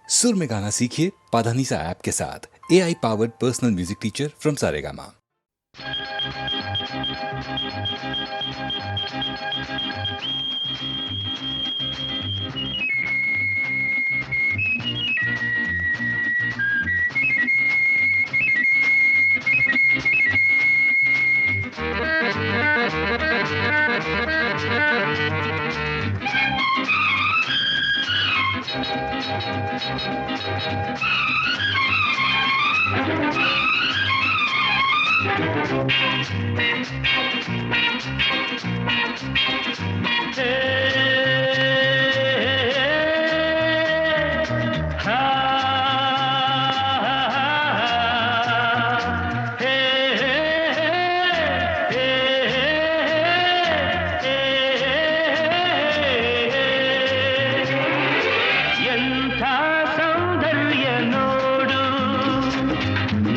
सुर में गाना सीखिए पाधानीसा ऐप के साथ। AI powered personal music teacher from Saregama.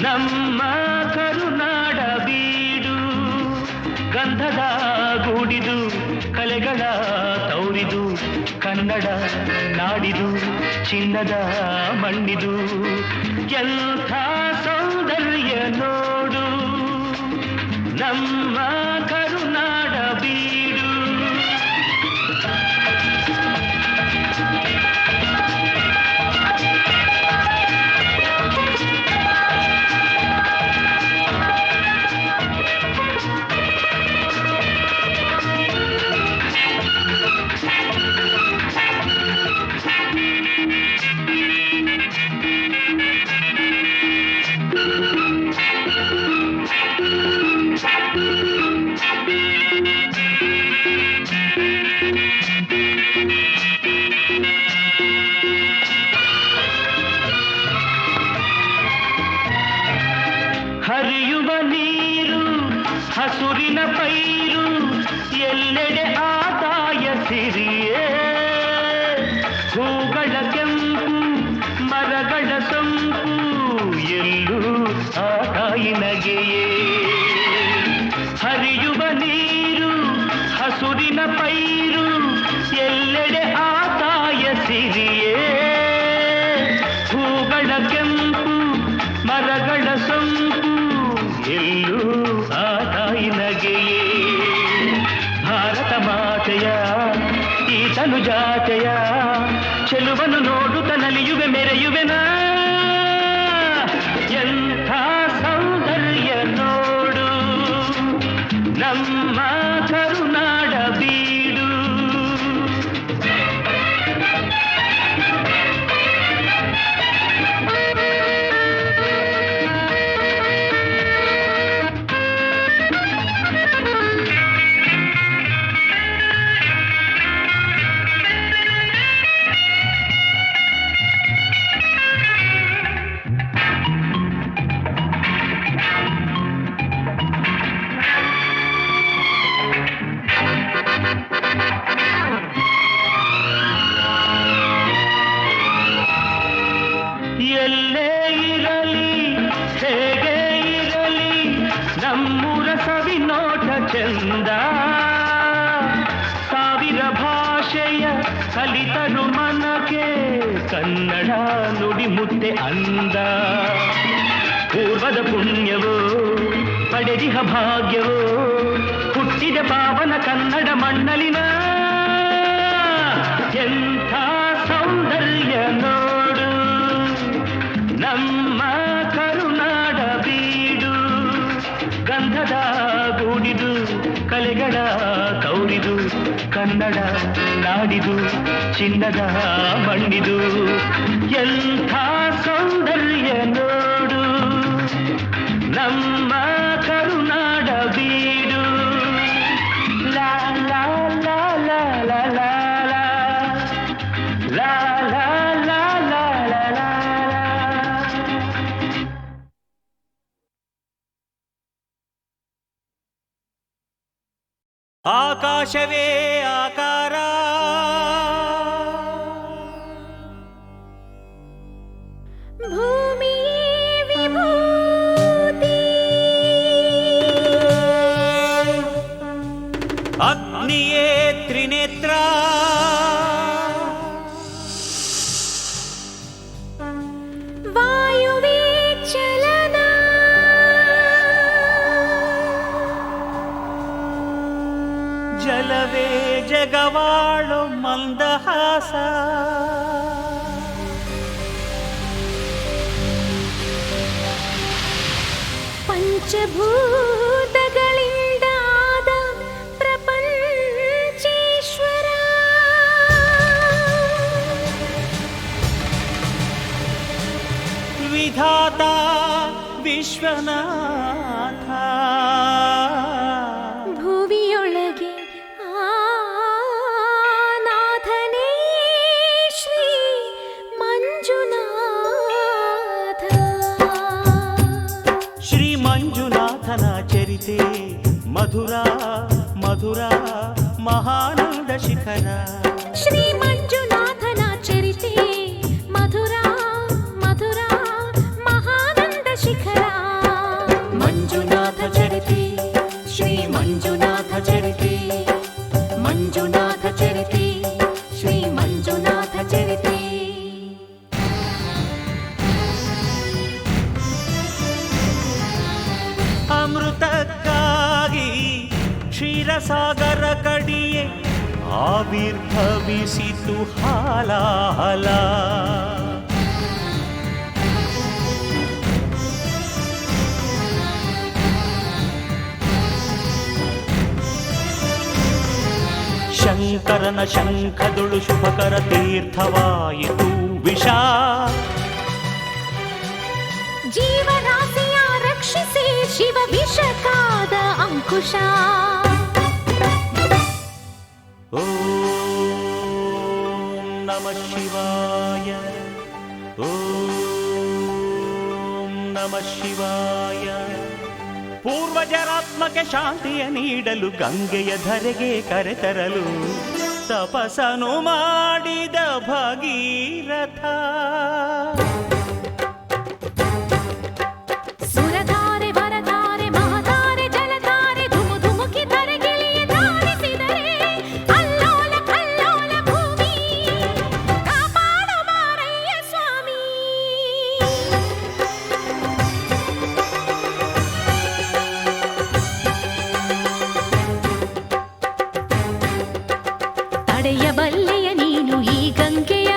ನಮ್ಮ ಕರುನಾಡ ಬೀಡು ಗಂಧದ ಗೂಡಿದು ಕಲೆಗಳ ತೌರಿದು ಕನ್ನಡ ನಾಡಿದು ಚಿನ್ನದ ಮಣ್ಣಿದು ಎಂಥ ಸೌಂದರ್ಯ ನೋಡು ನಮ್ಮ ಕರುನಾಡ ಬೀಡು. ಹರಿಯುವ ನೀರು ಹಸುರಿನ ಪೈರು ಎಲ್ಲೆಡೆ ಆದಾಯ ಸಿರಿಯೇ ಹೂಗಳ ಕೆಂಪು ಮರಗಳ ಸೊಂಪು ಎಲ್ಲೂ ಆದಾಯಿ ನಗೆಯೇ. ಹರಿಯುವ ನೀರು ಹಸುರಿನ ಪೈರು ಎಲ್ಲೆಡೆ ಆದಾಯ ಸಿರಿಯೇ ಹೂಗಳ ಕೆಂಪು ಮರಗಳ ಸೊಂಪು ಎಲ್ಲೂ ಆ ತಾಯಿ ನಗೆಯೇ. ಭಾರತ ಮಾತೆಯ ಈ ತನು ಜಾತೆಯ ಚೆಲುವನ್ನು ನೋಡುತ್ತ ನಲಿಯುವೆ ಮೆರೆಯುವೆನ ಎಂಥ ಸೌಂದರ್ಯ ನೋಡು ನಮ್ಮ ಕರುನಾಡ ಬೀಡು. ಎಲ್ಲೇ ಇರಲಿ ಹೇಗೆ ಇರಲಿ ನಮ್ಮೂರ ಸವಿನೋಟ ಚಂದ. ಸಾವಿರ ಭಾಷೆಯ ಕಲಿತರು ಮನಕ್ಕೆ ಕನ್ನಡ ನುಡಿ ಮುದ್ದೆ ಅಂದ. ಪೂರ್ವದ ಪುಣ್ಯವೋ ಪಡೆದಿಹ ಭಾಗ್ಯವೋ ಹುಟ್ಟಿದ ಪಾವನ ಕನ್ನಡ ಮಣ್ಣಲಿನ ಎಂಥ ಸೌಂದರ್ಯ ನೋಡು ನಮ್ಮ ಕರುನಾಡ ಬೀಡು. ಗಂಧದ ಗೂಡಿದು ಕಲೆಗಳ ತೌರಿದು ಕನ್ನಡ ನಾಡಿದು ಚಿನ್ನದ ಮಣ್ಣಿದು ಎಂಥ ಸೌಂದರ್ಯ ನೋಡು ನಮ್ಮ ಕರುನಾಡ ಬೀಡು. ಲಾ ಲಾ ಲಾ ಲಾ ಲಾ ಲಾ ಲಾ ಲಾ ಲಾ ಲಾ ಲಾ ಲಾ. ಆಕಾಶವೇ ಆಕಾರ ಭೂಮಿ ವಿಭೂತಿ ಅಗ್ನಿಯೇ ತ್ರಿನೇತ್ರ ತೆಗವಾಳು ಮಂದಹಾಸ ಪಂಚಭೂತಗಳಿಂದ ಆದ ಪ್ರಪಂಚೇಶ್ವರ ವಿಧಾತ ವಿಶ್ವನಾಥ ಭುವಿಯೊಳಗೆ ನಾಥನೇ ಶ್ರೀ ಮಂಜುನಾಥ ಶ್ರೀ ಮಂಜುನಾಥನ ಚರಿತೆ ಮಧುರ ಮಧುರ ಮಹಾನಂದ ಶಿಖರ ಶ್ರೀ ಮಂಜುನಾಥನ ಚರಿತೆ ಮಧುರ ಮಧುರ ಮಹಾನಂದ ಶಿಖರ ಮಂಜುನಾಥ ಚರಿತೆ ಶ್ರೀ ಮಂಜುನಾಥ ಚರಿತೆ ಮಂಜುನಾಥ ಚರಿತೆ ಶ್ರೀ ಮಂಜುನಾಥ ಚರಿತೆ ಅಮೃತಕ್ಕಾಗಿ ಕ್ಷೀರಸಾಗರ ಕಡಿಯೇ ಆವಿರ್ಭವಿಸಿತು ಹಾಲಾಹಲ ಶಂಕರನ ಶಂಖದುಳು ಶುಭಕರ ತೀರ್ಥವಾಯಿತು ವಿಷ ಜೀವರಾಶಿಯ ರಕ್ಷಿಸಿ ಶಿವ ವಿಷಕಾದ ಅಂಕುಶ ಓಂ ನಮಃ ಶಿವಾಯ ಓಂ ನಮಃ ಶಿವಾಯ ಪೂರ್ವಜರಾತ್ಮಕ್ಕೆ ಶಾಂತಿಯ ನೀಡಲು ಗಂಗೆಯ ಧರೆಗೆ ಕರೆತರಲು ತಪಸ್ಸನು ಮಾಡಿದ ಭಗೀರಥ ಸುರಧಾರೆ ವರಧಾರೆ ಮಹಧಾರೆ ಜಲಧಾರೆ ಧುಮು ಧುಮುಕಿ ಧರೆಗಿಳಿಯ ಧಾರಿಸಿದರೆ ಅಲ್ಲೋಲ ಕಲ್ಲೋಲ ಭೂಮಿ ಕಾಪಾಡು ಮಾರಯ್ಯ ಸ್ವಾಮಿ ತಡೆಯಬಲ್ಲೆಯ ನೀನು ಈ ಗಂಗೆಯ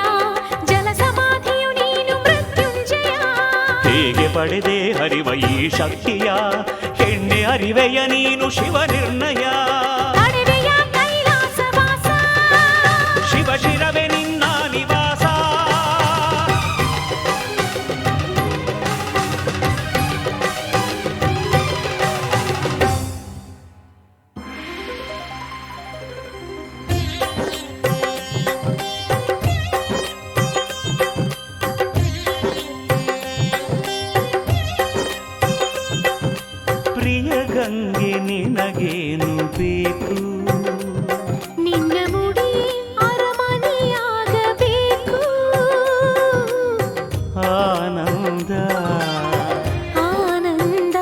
ಜಲ ಸಮಾಧಿಯು ನೀನು ಮೃತ್ಯುಂಜಯ ಹೇಗೆ ಪಡೆದೆ ಹರಿವ ಈ ಶಕ್ತಿಯ ಹೆಣ್ಣೆ ಅರಿವೆಯ ನೀನು ಶಿವ ನಿರ್ಣಯ ಅಡವೆಯ ಕೈಲಾಸವಾಸ ಶಿವ ಶಿರವೆ ನಿನ್ನ ನಿವಾಸ ಪ್ರಿಯ ಗಂಗೆ ನಿನಗೇನು ಬೇಕು ನಿನ್ನ ಮುಡಿ ಅರಮನೆಯಾಗಬೇಕು ಆನಂದ ಆನಂದ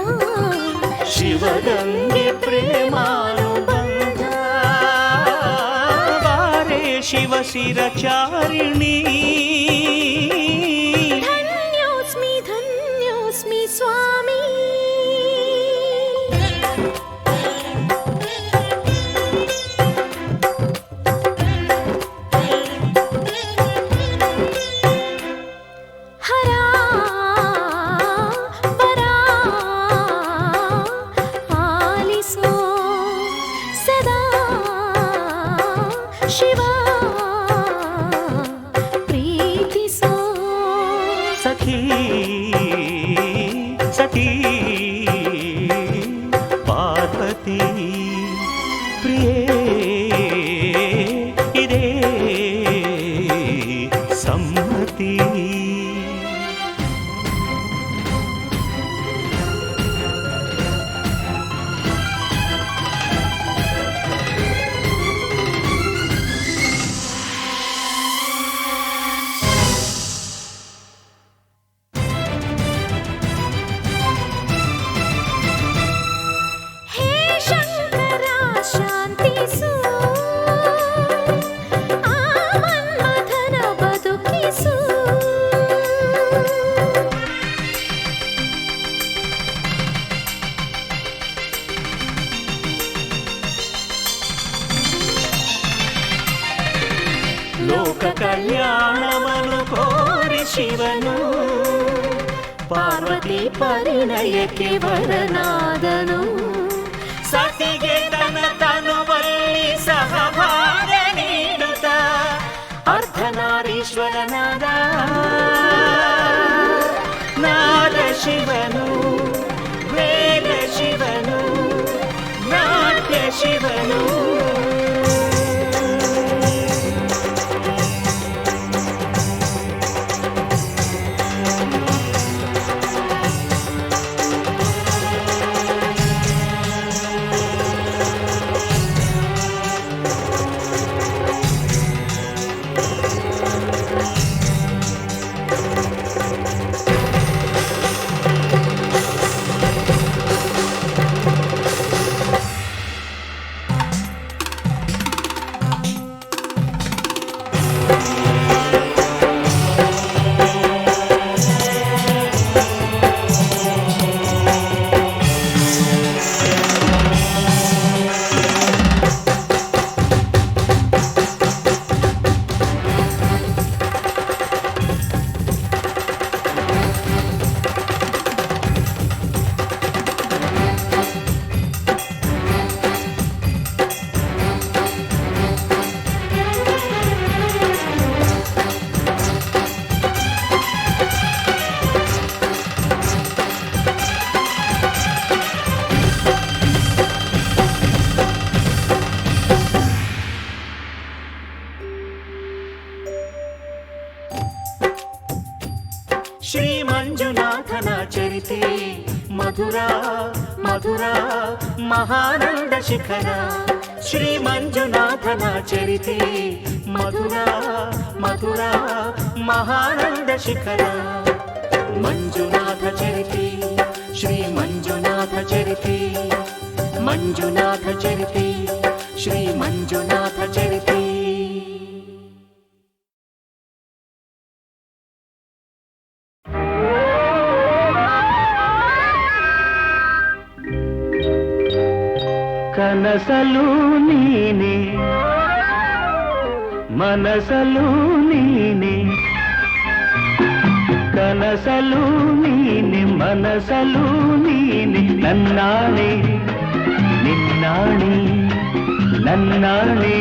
ಶಿವಗಂಗೆ ಪ್ರೇಮಾನುಬಂಧ ಬಾರೆ ಶಿವ ಶಿರಚಾರಿಣಿ ಧನ್ಯೋಸ್ಮಿ ಸ್ವಾಮಿ ಹರ ವರ ಆಲಿಸೋ ಸದಾ ಶಿವ ಪ್ರೀತಿಸೋ ಸಖಿ ಸಖಿ ಪಾರ್ವತಿ ಪ್ರಿಯೇ ಇದೇ ಸಮ್ಮತಿ ಹೇ ಶಂಕರ ಶಾಂತಿಸು ಆ ಮನ್ಮಥನ ಬದುಕಿಸು ಶಿವನು ಪಾರ್ವತಿ ಪರಿಣಯಕ್ಕೆ ವರನಾದನು ಸತಿಗೆ ತನ ತನುವಲ್ಲಿ ಸಹಭಾಗ ನೀಡುತ್ತ ಅರ್ಧನಾರೀಶ್ವರನಾದ ನಾದ ಶಿವನು ವೇದ ಶಿವನು ನಾಟ್ಯ ಶಿವನು ಶ್ರೀ ಮಂಜುನಾಥನ ಚರಿತೆ ಮಧುರ ಮಧುರ ಮಹಾನಂದ ಶಿಖರ ಶ್ರೀ ಮಂಜುನಾಥನ ಚರಿತೆ ಮಧುರ ಮಧುರ ಮಹಾನಂದ ಶಿಖರ ಮಂಜುನಾಥ ಚರಿತೆ ಶ್ರೀ ಮಂಜುನಾಥ ಚರಿತೆ ಮಂಜುನಾಥ ಚರಿತೆ ಶ್ರೀ ಮಂಜುನಾಥ ಚರಿತೆ ಕನಸಲು ನೀನೆ ಮನಸಲು ನೀನೆ ಕನಸಲು ನೀನೆ ಮನಸಲು ನೀನೆ ನನ್ನಾಣೆ ನಿನ್ನಾಣೆ ನನ್ನಾಣೆ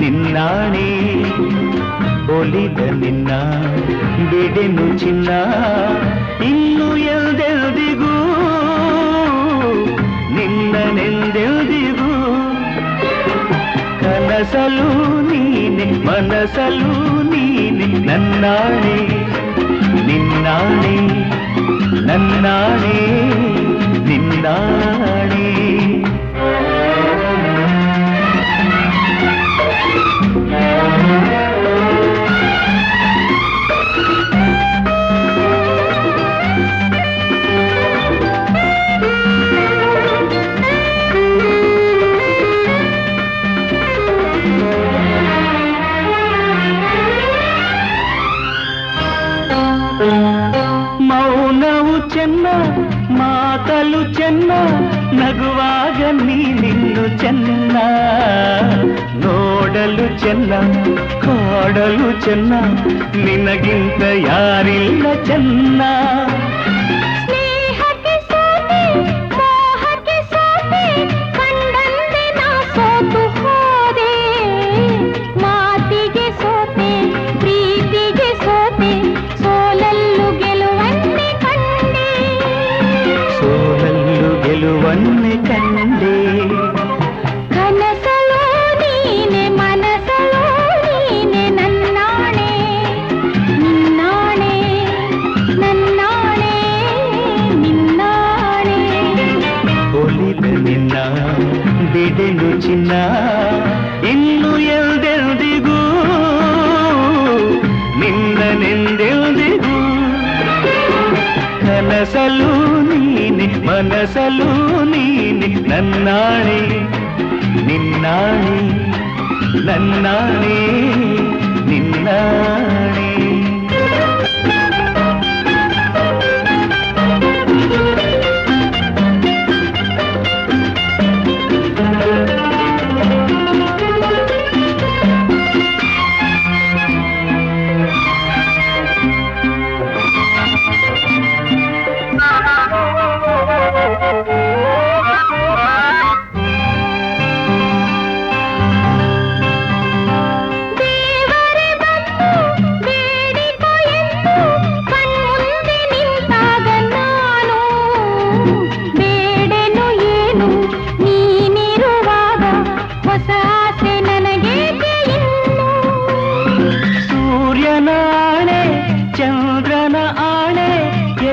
ನಿನ್ನಾಣೆ ಒಲಿದ ನಿನ್ನ ಬಿಡೆನು ಚಿನ್ನ ಇನ್ನು ಎಲ್ದೆಲ್ದಿಗೂ ನಿನ್ನನೆಂದೆಲ್ದಿಗೂ ಕನಸಲು ನೀನೆ ಮನಸಲು ನೀನೆ ನನ್ನಾಣೆ ನಿನ್ನಾಣೆ ನನ್ನಾಣೆ ನಿನ್ನಾಣೆ ಮೌನವು ಚೆನ್ನ ಮಾತಲು ಚೆನ್ನ ನಗುವಾಗ ನೀನಿನ್ನು ಚೆನ್ನ ನೋಡಲು ಚೆನ್ನ ಕಾಡಲು ಚೆನ್ನ ನಿನಗಿಂತ ಯಾರಿಲ್ಲ ಚೆನ್ನ ಗೆಲುವನ್ನೇ ಕಂಡೆ ಕನಸಲು ನೀನೆ ಮನಸಲು ನೀನೆ ನನ್ನಾಣೆ ನಿನ್ನಾಣೆ ನನ್ನಾಣೆ ನಿನ್ನಾಣೆ ಒಲಿದ ನಿನ್ನ ಬಿಡೆನು ಚಿನ್ನ ಇನ್ನು ಎಲ್ದೆಲ್ದಿಗೂ ನಿನ್ನನೆಂದೆಲ್ದಿಗೂ ಕನಸಲು ನೀನೆ ಮನಸಲು ನೀನೆ ನನ್ನಾಣೆ ನಿನ್ನಾಣೆ ನನ್ನಾಣೆ ನಿನ್ನಾಣೆ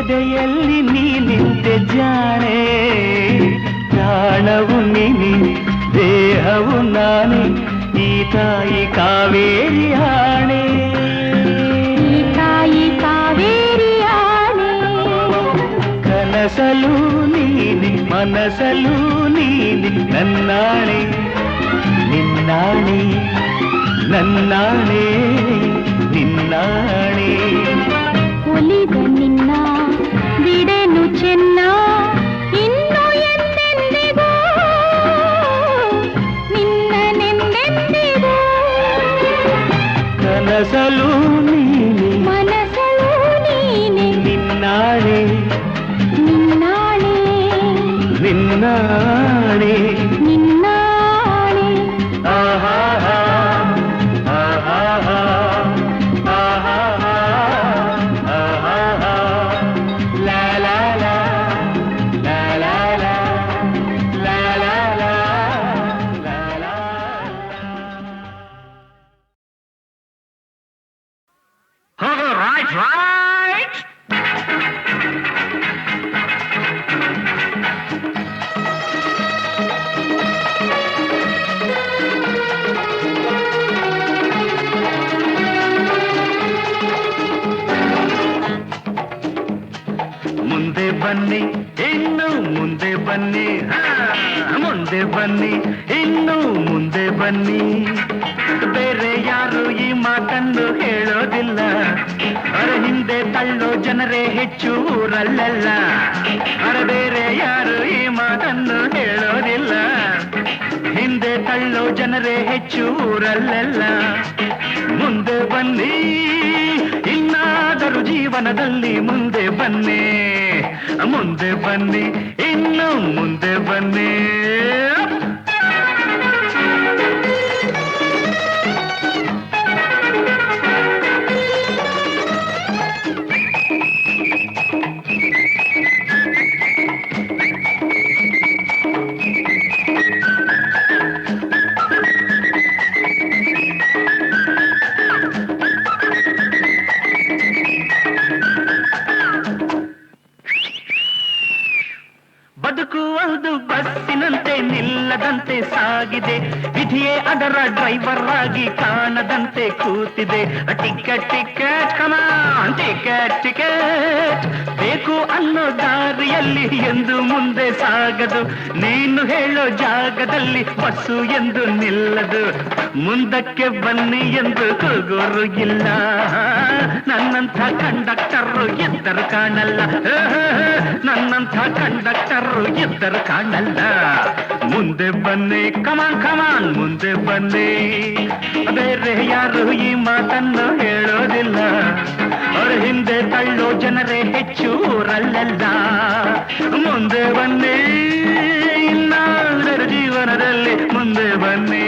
ಎದೆಯಲ್ಲಿ ನೀ ನಿಂತೆ ಜಾಣೆ, ಪ್ರಾಣವು ನೀನಿ ದೇಹವು ನಾನೇ, ಈ ತಾಯಿ ಕಾವೇರಿ ಆಣೆ, ಈ ತಾಯಿ ಕಾವೇರಿ ಆಣೆ. ಕನಸಲು ನೀನೆ ಮನಸಲು ನೀನೆ, ನನ್ನಾಣೆ ನಿನ್ನಾಣೆ, ನನ್ನಾಣೆ ನಿನ್ನಾಣೆ. ಒಲಿದ ನಿನ್ನ ಬಿಡೆನು ಚೆನ್ನ, ಇನ್ನು ಎಂದೆಂದಿಗೂ ನಿನ್ನನೆಂದೆಂದಿಗೂ. ಕನಸಲು ನೀನೆ ಮನಸಲು ನೀನೆ, ನಿನ್ನಾಣೆ ನಿನ್ನಾಣೆ ನಿನ್ನಾಣೆ. ನಿನ್ನಾಣೆ. ಆಹಾ ಆಹಾ ಆಹಾ ಆಹಾ ಲಾ ಲಾ ಲಾ ಲಾ ಲಾ ಲಾ ಲಾ ಲಾ ಲಾ ಲಾ ಲಾ. ಹೋಗೋ ರೈಟ್ ರೈಟ್. ಮುಂದೆ ಬನ್ನಿ ಇನ್ನು ಮುಂದೆ ಬನ್ನಿ, ಮುಂದೆ ಬನ್ನಿ ಇನ್ನು ಮುಂದೆ ಬನ್ನಿ. ಬೇರೆ ಯಾರು ಈ ಮಾತನ್ನು ಹೇಳೋದಿಲ್ಲ, ಅರ ಹಿಂದೆ ತಳ್ಳೋ ಜನರೇ ಹೆಚ್ಚು ಊರಲ್ಲೆಲ್ಲ. ಅರ ಬೇರೆ ಯಾರು ಈ ಮಾತನ್ನು ಹೇಳೋದಿಲ್ಲ, ಹಿಂದೆ ತಳ್ಳೋ ಜನರೇ ಹೆಚ್ಚು ಊರಲ್ಲೆಲ್ಲ. ಮುಂದೆ ಬನ್ನಿ ಇನ್ನಾದರೂ ಜೀವನದಲ್ಲಿ ಮುಂದೆ ಬನ್ನಿ, ಮುಂದೆ ಬನ್ನಿ ಇನ್ನು ಮುಂದೆ ಬನ್ನಿ. ಬದುಕುವುದು ಬಸ್ಸಿನಂತೆ ನಿಲ್ಲದಂತೆ ಸಾಗಿದೆ, ವಿಧಿಯೇ ಅದರ ಡ್ರೈವರ್ ಆಗಿ ಕಾಣದಂತೆ ಕೂತಿದೆ. ಟಿಕೆಟ್ ಟಿಕೆಟ್ ಕಮಾನ್ ಟಿಕೆಟ್ ಟಿಕೆಟ್ ಬೇಕು ಅನ್ನೋ ದಾರಿಯಲ್ಲಿ ಎಂದು ಮುಂದೆ ಸಾಗದು, ನೀನು ಹೇಳೋ ಜಾಗದಲ್ಲಿ ಬಸ್ಸು ಎಂದು ನಿಲ್ಲದು. ಮುಂದಕ್ಕೆ ಬನ್ನಿ ಎಂದು ಕೂಗೋರು ಇಲ್ಲ, ನನ್ನಂಥ ಕಂಡಕ್ಟರು ಇದ್ದರು ಕಾಣಲ್ಲ, ನನ್ನಂಥ ಕಂಡಕ್ಟರು ಇದ್ದರು ಕಾಣಲ್ಲ. ಮುಂದೆ ಬನ್ನಿ ಕಮಾನ್ ಕಮಾನ್ ಮುಂದೆ ಬನ್ನಿ. ಬೇರೆ ಯಾರು ಈ ಮಾತನ್ನು ಹೇಳೋದಿಲ್ಲ, ಅವ್ರ ಹಿಂದೆ ತಳ್ಳೋ ಜನರೇ ಹೆಚ್ಚು ಊರಲ್ಲೆಲ್ಲ. ಮುಂದೆ ಬನ್ನಿ ಇನ್ನಾದರೂ ಜೀವನದಲ್ಲಿ ಮುಂದೆ ಬನ್ನಿ.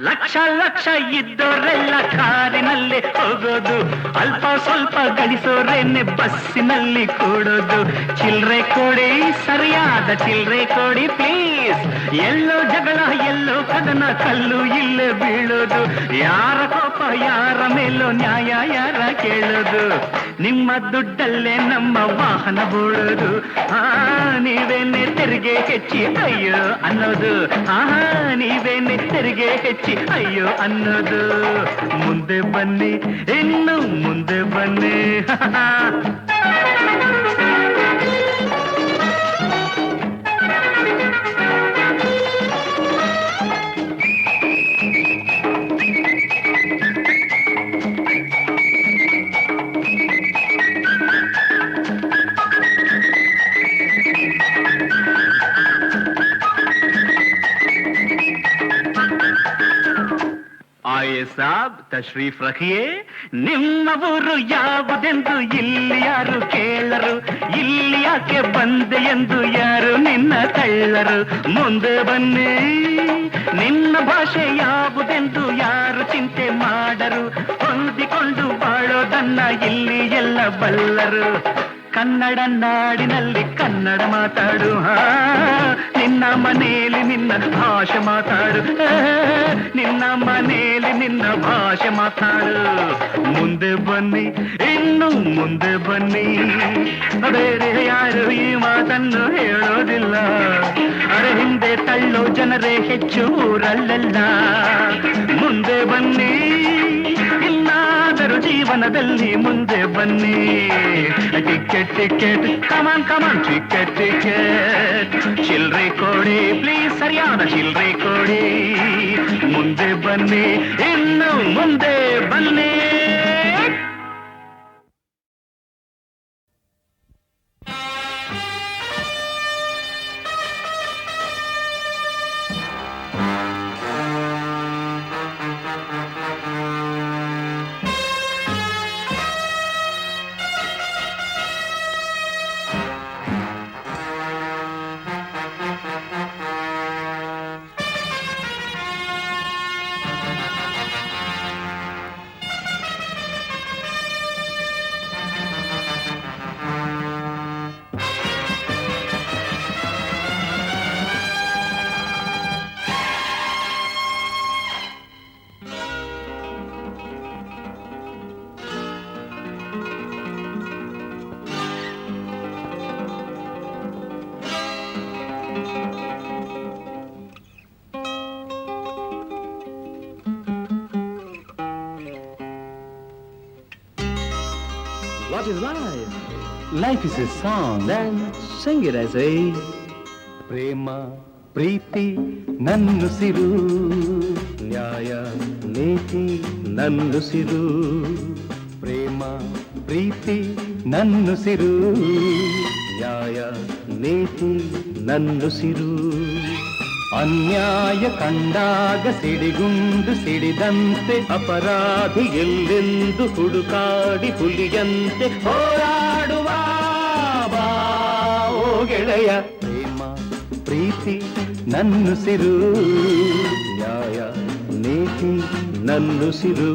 ಲಕ್ಷ ಲಕ್ಷ ಇದ್ದೋರೆಲ್ಲ ಕಾರಿನಲ್ಲಿ ಹೋಗೋದು, ಅಲ್ಪ ಸ್ವಲ್ಪ ಗಳಿಸೋರೇನೆ ಬಸ್ಸಿನಲ್ಲಿ ಕೂಡೋದು. ಚಿಲ್ರೆ ಕೊಡಿ ಸರಿಯಾದ ಚಿಲ್ರೆ ಕೊಡಿ ಪ್ಲೀಸ್, ಎಲ್ಲೋ ಜಗಳ ಎಲ್ಲೋ ಕದನ ಕಲ್ಲು ಇಲ್ಲೇ ಬೀಳೋದು. ಯಾರ ಕೋಪ ಯಾರ ಮೇಲೋ ನ್ಯಾಯ ಯಾರ ಕೇಳೋದು, ನಿಮ್ಮ ದುಡ್ಡಲ್ಲೇ ನಮ್ಮ ವಾಹನ ಓಡೋದು. ನೀವೇನೆ ತೆರಿಗೆ ಹೆಚ್ಚಿ ಅಯ್ಯೋ ಅನ್ನೋದು, ನೀವೇನೆ ತೆರಿಗೆ ಹೆಚ್ಚಿ ಅಯ್ಯೋ ಅನ್ನೋದು. ಮುಂದೆ ಬನ್ನಿ ಇನ್ನು ಮುಂದೆ ಬನ್ನಿ. आए साहब तशरीफ रखिए, ನಿಮ್ಮ ಊರು ಯಾವುದೆಂದು ಇಲ್ಲಿ ಯಾರು ಕೇಳರು, ಇಲ್ಲಿ ಯಾಕೆ ಬಂದೆ ಎಂದು ಯಾರು ನಿನ್ನ ತಳ್ಳರು. ಮುಂದೆ ಬನ್ನಿ, ನಿನ್ನ ಭಾಷೆ ಯಾವುದೆಂದು ಯಾರು ಚಿಂತೆ ಮಾಡರು. ಹೊಂದಿಕೊಂಡು ಬಾಳೋದನ್ನ ಇಲ್ಲಿ ಎಲ್ಲ ಬಲ್ಲರು. ಕನ್ನಡ ನಾಡಿನಲ್ಲಿ ಕನ್ನಡ ಮಾತಾಡು, ನಿನ್ನ ಮನೆಯಲ್ಲಿ ನಿನ್ನ ಭಾಷೆ ಮಾತಾಡು, ನಿನ್ನ ಮನೆಯಲ್ಲಿ ನಿನ್ನ ಭಾಷೆ ಮಾತಾಡು. ಮುಂದೆ ಬನ್ನಿ, ಇನ್ನು ಮುಂದೆ ಬನ್ನಿ, ಬೇರೆ ಯಾರು ಈ ಮಾತನ್ನು ಹೇಳೋದಿಲ್ಲ. ಅರೆ ಹಿಂದೆ ತಳ್ಳೋ ಜನರೇ ಹೆಚ್ಚು ಊರಲ್ಲೆಲ್ಲ. ಮುಂದೆ ಬನ್ನಿ, ಇನ್ನಾದರೂ ಜೀವನದಲ್ಲಿ ಮುಂದೆ ಬನ್ನಿ. ಟಿಕೆಟ್ ಟಿಕೆಟ್ ಕಮಾನ್ ಕಮಾನ್ ಟಿಕೆಟ್ ಟಿಕೆಟ್, ಚಿಲ್ರೆ ಕೊಡಿ ಪ್ಲೀಸ್, ಸರಿಯಾದ ಚಿಲ್ರೆ ಕೊಡಿ. ಮುಂದೆ ಬನ್ನಿ, ಇನ್ನು ಮುಂದೆ ಬನ್ನಿ. What is life? Life is a song. Then sing it, I say. ಪ್ರೇಮ ಪ್ರೀತಿ ನನ್ನುಸಿರು, ನ್ಯಾಯ ನೀತಿ ನನ್ನುಸಿರು. ಪ್ರೇಮ ಪ್ರೀತಿ ನನ್ನುಸಿರು, ನ್ಯಾಯ ನೀತಿ ನನ್ನುಸಿರು. ಅನ್ಯಾಯ ಕಂಡಾಗ ಸಿಡಿಗುಂಡು ಸಿಡಿದಂತೆ, ಅಪರಾಧಿ ಎಲ್ಲೆಂದು ಹುಡುಕಾಡಿ ಹುಲಿಯಂತೆ ಹೋರಾಡುವ ಬಾ ಓ ಗೆಳೆಯ. ಪ್ರೇಮ ಪ್ರೀತಿ ನನ್ನುಸಿರು, ನ್ಯಾಯ ನೀತಿ ನನ್ನುಸಿರು.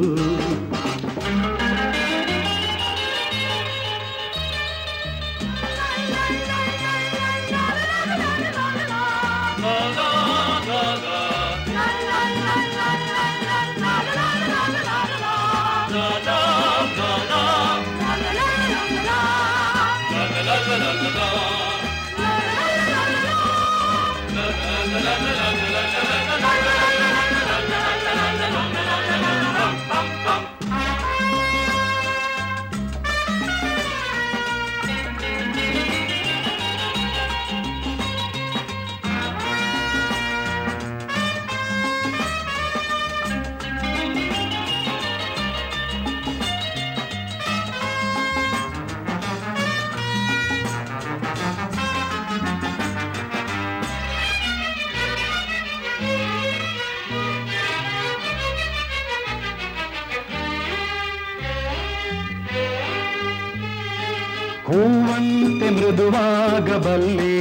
ಹೂವಂತೆ ಮೃದುವಾಗಬಲ್ಲೆ,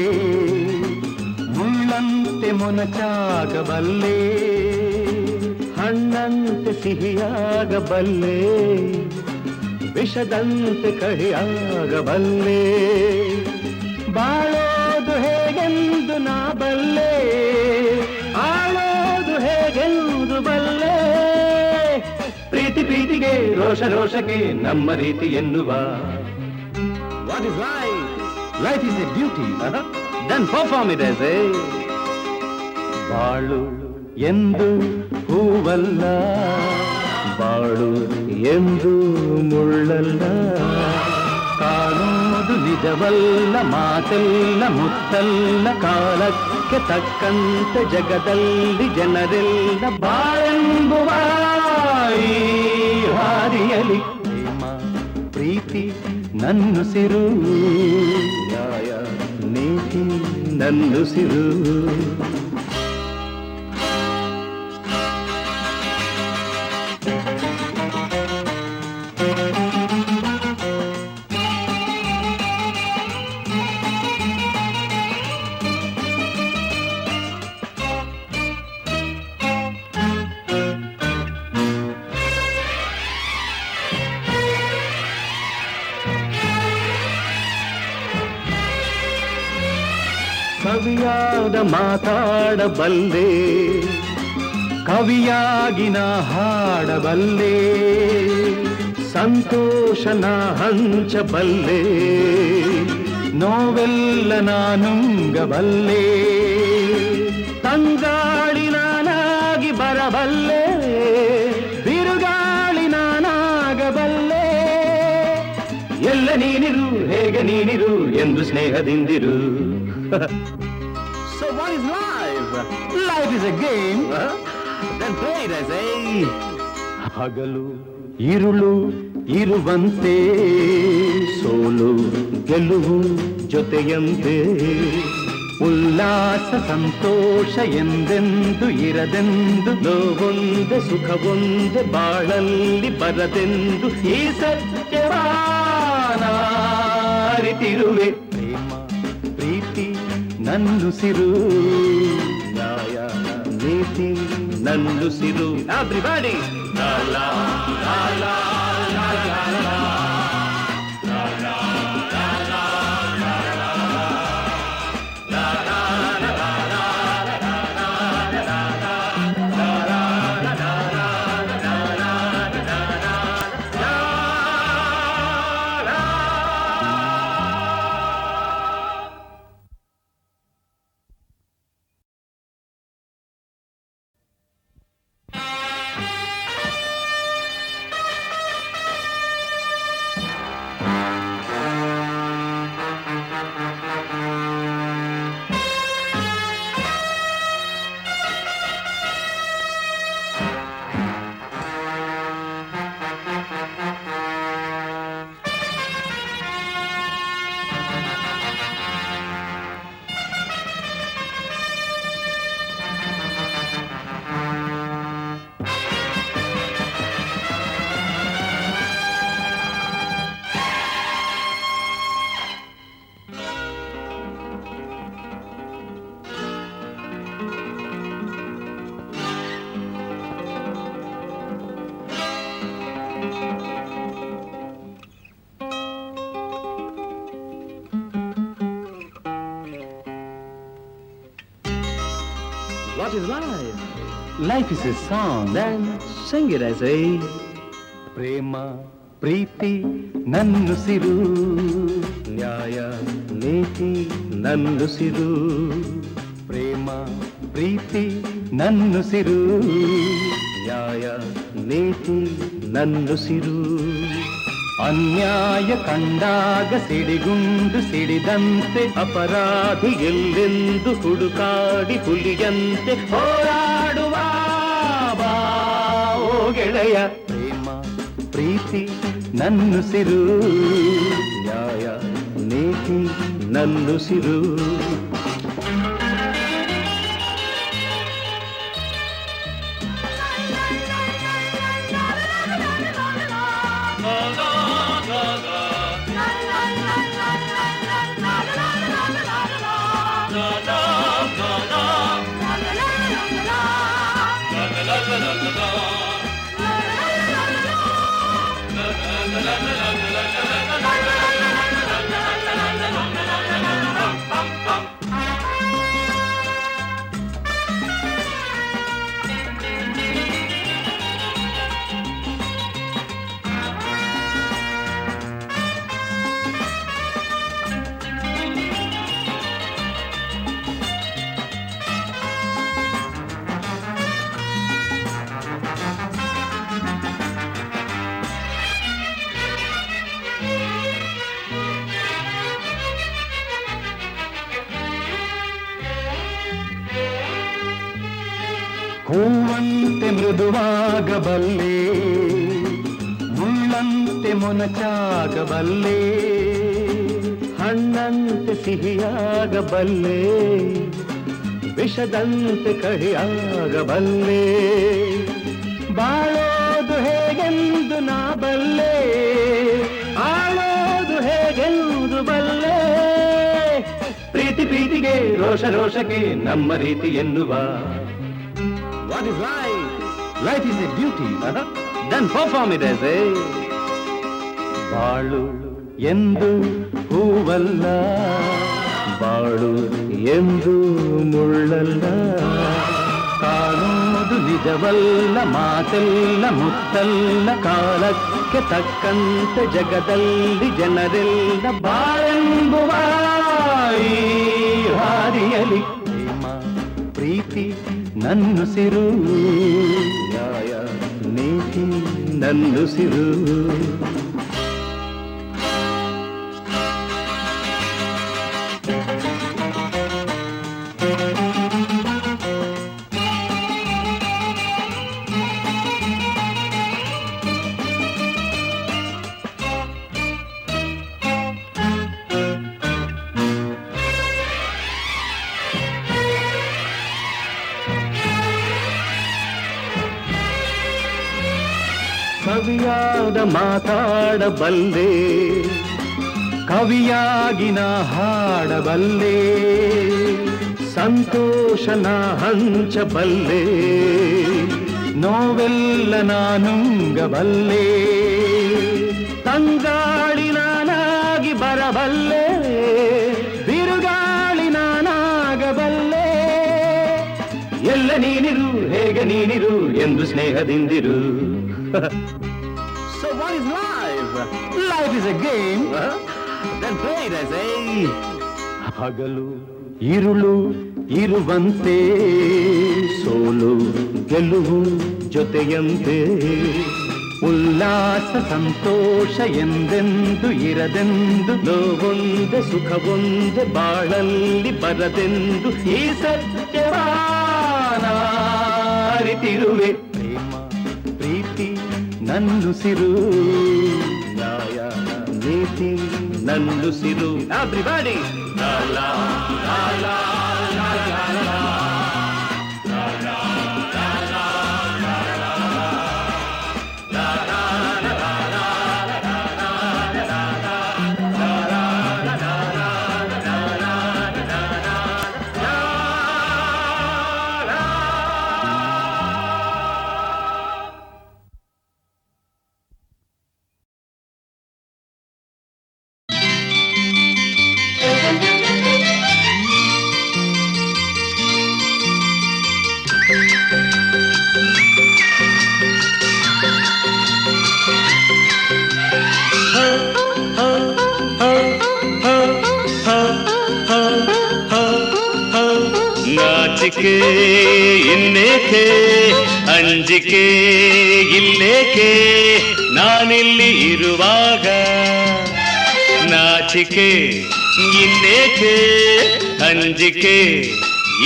ಮುಳ್ಳಂತೆ ಮೊನಚಾಗಬಲ್ಲೆ, ಹಣ್ಣಂತೆ ಸಿಹಿಯಾಗಬಲ್ಲೆ, ವಿಷದಂತೆ ಕಹಿಯಾಗಬಲ್ಲೆ. ಬಾಳೋದು ಹೇಗೆಂದು ನಾ ಬಲ್ಲೆ, ಆಳೋದು ಹೇಗೆಂದು ಬಲ್ಲೆ. ಪ್ರೀತಿ ಪ್ರೀತಿಗೆ, ರೋಷ ರೋಷಕ್ಕೆ ನಮ್ಮ ರೀತಿ ಎನ್ನುವ. What is life? Life is a duty. Then perform it as a. ಬಾಳು ಎಂದು ಹೂವಲ್ಲ, ಬಾಳು ಎಂದು ಮುಳ್ಳಲ್ಲ. ಕಾಣೋದು ನಿಜವಲ್ಲ, ಮಾತೆಲ್ಲ ಮುತ್ತಲ್ಲ. ಕಾಲಕ್ಕೆ ತಕ್ಕಂತೆ ಜಗದಲ್ಲಿ ಜನರೆಲ್ಲ ಬಾಳೆಂಬುವ ಈ ಹಾದಿಯಲಿ. ಪ್ರೇಮ ಪ್ರೀತಿ ನನ್ನುಸಿರು, ನ್ಯಾಯ ನೀತಿ ನನ್ನುಸಿರು. ಸವಿಯಾದ ಮಾತಾಡಬಲ್ಲೆ, ಕವಿಯಾಗಿ ನಾ ಹಾಡಬಲ್ಲೆ, ಸಂತೋಷನ ಹಂಚಬಲ್ಲೆ, ನೋವೆಲ್ಲ ನಾನುಂಗಬಲ್ಲೆ, ತಂಗಾಳಿ ನಾನಾಗಿ ಬರಬಲ್ಲೆ, ಬಿರುಗಾಳಿ ನಾನಾಗಬಲ್ಲೆ, ಎಲ್ಲ ನೀನಿರು ಹೇಗೆ ನೀನಿರು ಎಂದು ಸ್ನೇಹದಿಂದಿರು. So what is life? Life is a game. Then play it, I say. ಹಗಲು ಇರುಳು ಇರುವಂತೆ, ಸೋಲು ಗೆಲುವು ಜೊತೆಯಂತೆ, ಉಲ್ಲಾಸ ಸಂತೋಷ ಎಂದೆಂದು ಇರದೆಂದು, ನೋವೊಂದೆ ಸುಖವೊಂದೆ ಬಾಳಲ್ಲಿ ಬರದೆಂದು, ಈ ಸತ್ಯವಾನ ಅರಿತಿರುವೆ. ಪ್ರೇಮ ಪ್ರೀತಿ ನನ್ನುಸಿರು, ನ್ಯಾಯ ನೀತಿ ನನ್ನುಸಿರು. Everybody! La la la la la la la. What is life? Life is a song. Then sing it, I say. ಪ್ರೇಮ ಪ್ರೀತಿ ನನ್ನುಸಿರು, ನ್ಯಾಯ ನೀತಿ ನನ್ನುಸಿರು, ಪ್ರೇಮ ಪ್ರೀತಿ ನನ್ನುಸಿರು, ನ್ಯಾಯ ನೀತಿ ನನ್ನುಸಿರು. ಅನ್ಯಾಯ ಕಂಡಾಗ ಸಿಡಿಗುಂಡು ಸಿಡಿದಂತೆ, ಅಪರಾಧಿ ಎಲ್ಲೆಂದು ಹುಡುಕಾಡಿ ಹುಲಿಯಂತೆ ಹೋರಾಡುವ ಬಾ ಓ ಗೆಳೆಯ. ಪ್ರೇಮ ಪ್ರೀತಿ ನನ್ನುಸಿರು, ನ್ಯಾಯ ನೀತಿ ನನ್ನುಸಿರು. ಹೂವಂತೆ ಮೃದುವಾಗಬಲ್ಲೆ, ಮುಳ್ಳಂತೆ ಮೊನಚಾಗಬಲ್ಲೆ, ಹಣ್ಣಂತೆ ಸಿಹಿಯಾಗಬಲ್ಲೆ, ವಿಷದಂತೆ ಕಹಿಯಾಗಬಲ್ಲೆ, ಬಾಳೋದು ಹೇಗೆಂದು ನಾ ಬಲ್ಲೆ, ಆಳೋದು ಹೇಗೆಂದು ಬಲ್ಲೆ, ಪ್ರೀತಿ ಪ್ರೀತಿಗೆ ರೋಷ ರೋಷಕ್ಕೆ ನಮ್ಮ ರೀತಿ ಎನ್ನುವ. What is life? Life is a duty. Then perform it, as a. ಬಾಳು ಎಂದು ಹೂವಲ್ಲ, ಬಾಳು ಎಂದು ಮುಳ್ಳಲ್ಲ, ಕಾಣೋದು ನಿಜವಲ್ಲ, ಮಾತೆಲ್ಲ ಮುತ್ತಲ್ಲ, ಕಾಲಕ್ಕೆ ತಕ್ಕಂತೆ ಜಗದಲ್ಲಿ ಜನರೆಲ್ಲ ಬಾಳೆಂಬುವ ಈ ಹಾದಿಯಲಿ ಪ್ರೇಮ ಪ್ರೀತಿ ನನ್ನುಸಿರು, ನ್ಯಾಯ ನೀತಿ ನನ್ನುಸಿರು. ಕವಿಯಾದ ಮಾತಾಡಬಲ್ಲೆ, ಕವಿಯಾಗಿ ನಾ ಹಾಡಬಲ್ಲೆ, ಸಂತೋಷನ ಹಂಚಬಲ್ಲೆ, ನೋವೆಲ್ಲ ನಾನುಂಗಬಲ್ಲೆ, ತಂಗಾಳಿ ನಾನಾಗಿ ಬರಬಲ್ಲೆ, ಬಿರುಗಾಳಿ ನಾನಾಗಬಲ್ಲೆ, ಎಲ್ಲ ನೀನಿರು ಹೇಗೆ ನೀನಿರು ಎಂದು ಸ್ನೇಹದಿಂದಿರು. So what is life? Life is a game. Then play it, I say. ಹಗಲು ಇರುಳು ಇರುವಂತೆ, ಸೋಲು ಗೆಲುವು ಜೊತೆಯಂತೆ, ಉಲ್ಲಾಸ ಸಂತೋಷ ಎಂದೆಂದು ಇರದೆಂದು, ನೋವೊಂದೆ ಸುಖವೊಂದೆ ಬಾಳಲ್ಲಿ ಬರದೆಂದು, ಈ ಸತ್ಯವಾನ ಅರಿತಿರುವೆ. ಪ್ರೇಮ ಪ್ರೀತಿ ನನ್ನುಸಿರು, ನ್ಯಾಯ ನೀತಿ ನನ್ನುಸಿರು. Everybody! La la la la la la la. ನಾಚಿಕೆ ಇನ್ನೇಕೆ, ಅಂಜಿಕೆ ಇಲ್ಲೇಕೆ, ನಾನಿಲ್ಲಿ ಇರುವಾಗ. ನಾಚಿಕೆ ಇನ್ನೇಕೆ, ಅಂಜಿಕೆ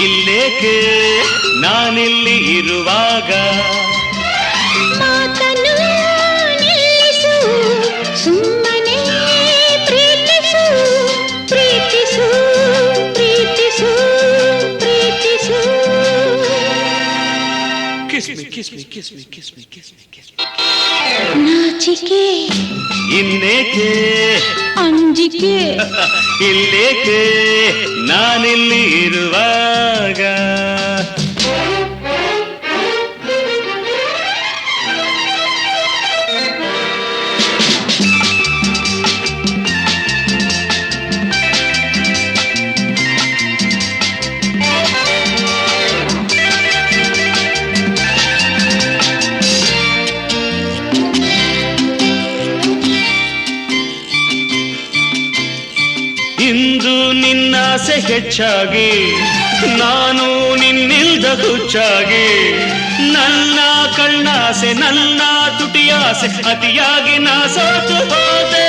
ಇಲ್ಲೇಕೆ, ನಾನಿಲ್ಲಿ ಇರುವಾಗ. ಮಾತನ್ನು ನಿಲ್ಲಿಸು, ಸುಮ್ಮನೆ ಪ್ರೀತಿಸು, ಪ್ರೀತಿಸು, ಪ್ರೀತಿಸು, ಪ್ರೀತಿಸು. Kiss me, kiss me, kiss me, kiss me, kiss me, kiss me. ನಾಚಿಕೆ ಇನ್ನೇಕೆ, ಅಂಜಿಕೆ ಇಲ್ಲೇಕೆ, ನಾನಿಲ್ಲಿ ಇರುವಾಗ. ಇಂದು ನಿನ್ನಾಸೆ ಹೆಚ್ಚಾಗಿ, ನಾನು ನಿನ್ನಿಲ್ದ ಹುಚ್ಚಾಗಿ, ನನ್ನ ಕಣ್ಣಾಸೆ ನನ್ನ ತುಟಿಯಾಸೆ ಅತಿಯಾಗಿ ನಾ ಸೋತು ಹೋದೆ.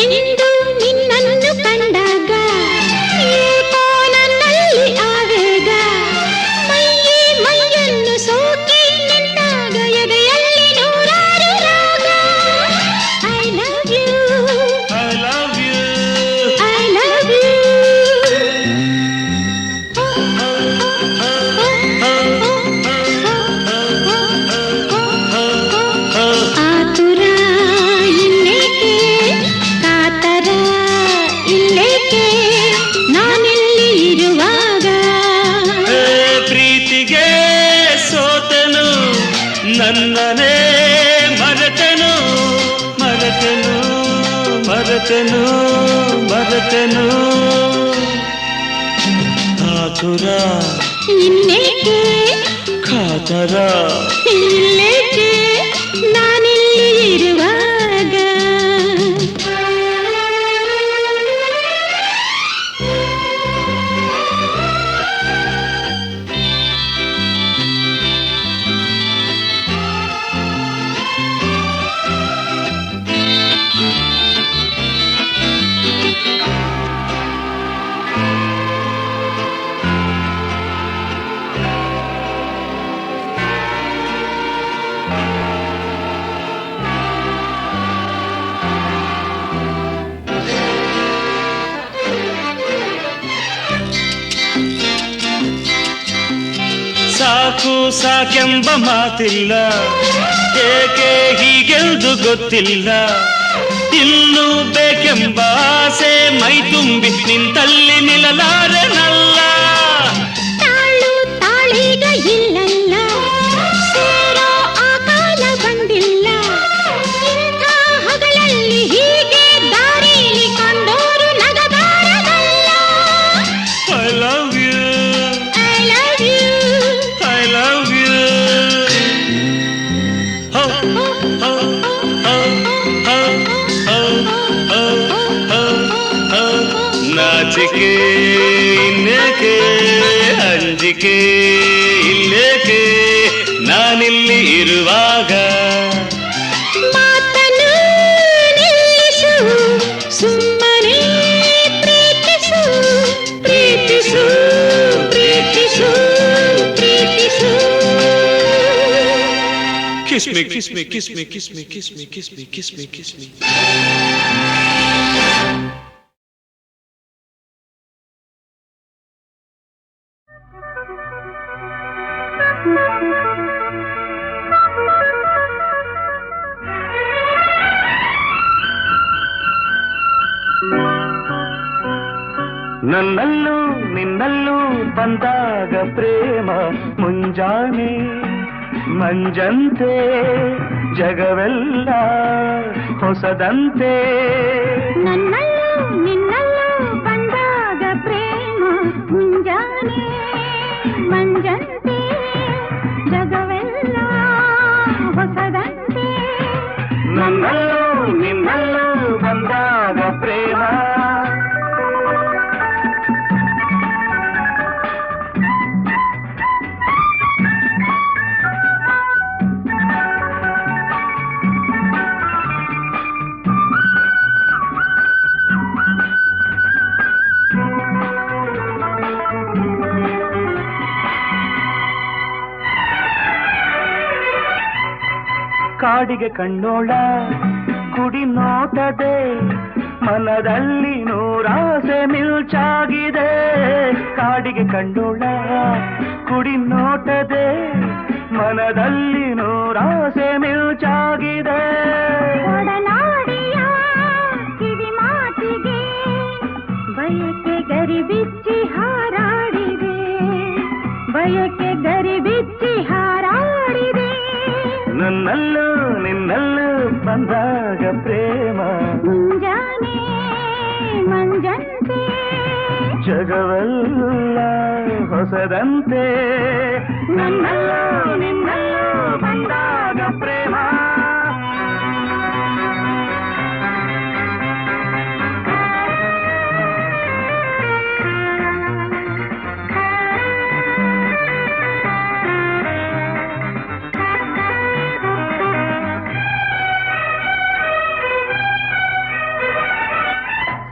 ಇಂದು ನಿನ್ನನ್ನು ಕಂಡಾಗ ಏಕೋ ನನ್ನಲ್ಲಿ ಆವೇಗ, ಮೈಯೇ ಮೈಯನ್ನು ಸೋಕಿ ನಿಂತಾಗ ಎದೆಯಲ್ಲಿ ನೂರಾರು ರಾಗ. I love you, I love you. I love you. ಆತುರ ಇನ್ನೇಕೆ, ಕಾತರ ಇಲ್ಲೇಕೆ, ನಾನೆಲ್ಲಿ ಇರುವಾಗ. ಪ್ರೀತಿಗೆ ಸೋತನು, ನನ್ನನೇ ಮರೆತನು, ಮರೆತನು, ಮರೆತನು, ಮರೆತನು. ಆತುರ ಇನ್ನೇಕೆ ಕಾತರ ಇಲ್ಲೇಕೆ ನಾನಿಲ್ಲಿ ಇರುವಾಗ ಸಾಕು ಸಾಕೆಂಬ ಮಾತಿಲ್ಲ, ಏಕೆ ಹೀಗೆಂದು ಗೊತ್ತಿಲ್ಲ. ಇನ್ನು ಬೇಕೆಂಬ ಆಸೆ ಮೈ ತುಂಬಿ ನಿಂತಲ್ಲಿ ನಿಲ್ಲಲಾರೆನಲ್ಲ. ತಾಳು ತಾಳೀಗ ಇಲ್ಲಲ್ಲ, ಸೇರೋ ಆ ಕಾಲ ಬಂದಿಲ್ಲ. ಇಂಥ ಹಗಲಲ್ಲಿ ಹೀಗೆ ದಾರಿಲಿ ಕಂಡೋರು ನಗಬಾರದಲ್ಲ. I love you, I love you. I love you. ನಾಚಿಕೆ ಇನ್ನೇಕೆ, ಅಂಜಿಕೆ ಇಲ್ಲೇಕೆ, ನಾನಿಲ್ಲಿ ಇರುವಾಗ. ಮಾತನ್ನು ನಿಲ್ಲಿಸು, ಸುಮ್ಮನೆ ಪ್ರೀತಿಸು, ಪ್ರೀತಿಸು, ಪ್ರೀತಿಸು, ಪ್ರೀತಿಸು. Kiss me, kiss me, kiss me, kiss me, kiss me, kiss me, kiss me, kiss me. ನನ್ನಲ್ಲೂ ನಿನ್ನಲ್ಲೂ ಬಂದಾಗ ಪ್ರೇಮ ಮುಂಜಾನೆ ಮಂಜಂತೆ, ಜಗವೆಲ್ಲ ಹೊಸದಂತೆ. ನನ್ನಲ್ಲೂ ನಿನ್ನಲ್ಲೂ ಬಂದಾಗ ಪ್ರೇಮ ಮುಂಜಾನೆ ಮಂಜಂತೆ, ಜಗವೆಲ್ಲ ಹೊಸದಂತೆ. ನನ್ನಲ್ಲೂ ನಿನ್ನಲ್ಲೂ ಬಂದಾಗ ಪ್ರೇಮ. ಕಾಡಿಗೆ ಕಣ್ಣೋಳ ಕುಡಿ ನೋಟದೆ, ಮನದಲ್ಲಿ ನೂರಾಸೆ ಮಿಲ್ಚಾಗಿದೆ. ಕಾಡಿಗೆ ಕಣ್ಣೋಳ ಕುಡಿ ನೋಟದೆ, ಮನದಲ್ಲಿ ನೂರಾಸೆ ಮಿಲ್ಚಾಗಿದೆ. ಒಡನಾಡಿಯ ಕಿವಿ ಮಾತಿಗೆ ಬಯಕೆ ಗರಿಬಿಚ್ಚಿ ಹಾರಾಡಿದೆ, ಬಯಕೆ ಗರಿಬಿಚ್ಚಿ ಹಾರಾಡಿದೆ. ನನ್ನಲ್ಲೂ ನಿನ್ನಲ್ಲೂ ಬಂದಾಗ ಪ್ರೇಮ ಮುಂಜಾನೆ ಮಂಜಂತೆ, ಜಗವೆಲ್ಲ ಹೊಸದಂತೆ. ನನ್ನಲ್ಲೂ ನಿನ್ನಲ್ಲೂ ಬಂದಾಗ ಪ್ರೇಮ.